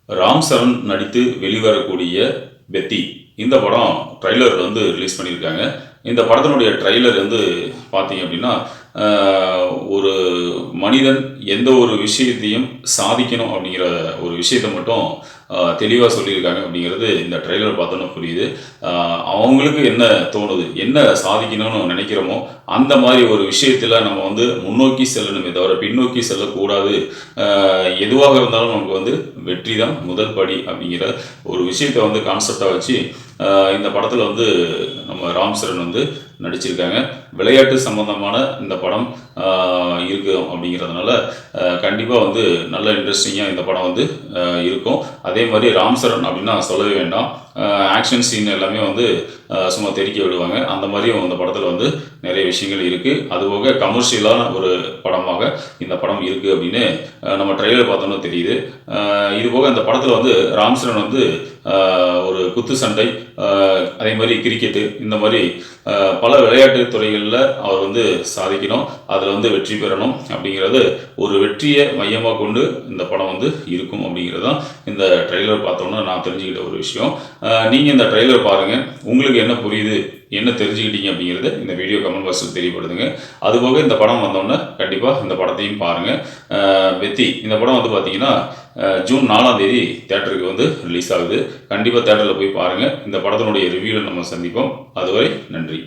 ராம் சரண் நடித்து வெளிவரக்கூடிய பெத்தி இந்த படம் ட்ரைலர் வந்து ரிலீஸ் பண்ணியிருக்காங்க. இந்த படத்தினுடைய ட்ரைலர் வந்து பார்த்தீங்க அப்படின்னா, ஒரு மனிதன் எந்த ஒரு விஷயத்தையும் சாதிக்கணும் அப்படிங்கிற ஒரு விஷயத்தை மட்டும் தெளிவாக சொல்லியிருக்காங்க அப்படிங்கிறது இந்த ட்ரெய்லர் பார்த்தோன்னா புரியுது. அவங்களுக்கு என்ன தோணுது, என்ன சாதிக்கணும்னு நினைக்கிறோமோ அந்த மாதிரி ஒரு விஷயத்தில் நம்ம வந்து முன்னோக்கி செல்லணுமே தவிர பின்னோக்கி செல்லக்கூடாது. எதுவாக இருந்தாலும் நமக்கு வந்து வெற்றி தான் முதல் படி அப்படிங்கிற ஒரு விஷயத்தை வந்து கான்செப்டாக வச்சு இந்த படத்தில் வந்து நம்ம ராம் சரண் வந்து நடிச்சிருக்காங்க. விளையாட்டு சம்பந்தமான இந்த படம் இருக்குது அப்படிங்கிறதுனால கண்டிப்பாக வந்து நல்ல இன்ட்ரெஸ்டிங்காக இந்த படம் வந்து இருக்கும். அதே மாதிரி ராம் சரண் அப்படின்னா சொல்லவே வேண்டாம். ஆக்ஷன் சீன் எல்லாமே வந்து சும்மா தெறிக்க விடுவாங்க. அந்த மாதிரியும் இந்த படத்தில் வந்து நிறைய விஷயங்கள் இருக்குது. அதுபோக கமர்ஷியலான ஒரு படமாக இந்த படம் இருக்குது அப்படின்னு நம்ம ட்ரெய்லர் பார்த்தோன்னா தெரியுது. இதுபோக இந்த படத்தில் வந்து ராம் சரண் வந்து ஒரு குத்து சண்டை, அதே மாதிரி கிரிக்கெட்டு, இந்த மாதிரி பல விளையாட்டு துறைகளில் அவர் வந்து சாதிக்கணும், அதில் வந்து வெற்றி பெறணும் அப்படிங்கிறது ஒரு வெற்றியை மையமாக கொண்டு இந்த படம் வந்து இருக்கும் அப்படிங்கிறது தான் இந்த ட்ரெய்லர் பார்த்தோன்னா நான் தெரிஞ்சுக்கிட்ட ஒரு விஷயம். நீங்கள் இந்த ட்ரெய்லர் பாருங்கள், உங்களுக்கு என்ன புரியுது, என்ன தெரிஞ்சுக்கிட்டீங்க அப்படிங்கிறத இந்த வீடியோ கமெண்ட் பாக்ஸில் தெரியப்படுதுங்க. அதுபோக இந்த படம் வந்தோடனே கண்டிப்பாக இந்த படத்தையும் பாருங்கள். வெத்தி இந்த படம் வந்து பார்த்தீங்கன்னா ஜூன் 4ஆம் தேதி தேட்டருக்கு வந்து ரிலீஸ் ஆகுது. கண்டிப்பாக தேட்டரில் போய் பாருங்கள். இந்த படத்தினுடைய ரிவ்யூவில் நம்ம சந்திப்போம். அதுவரை நன்றி.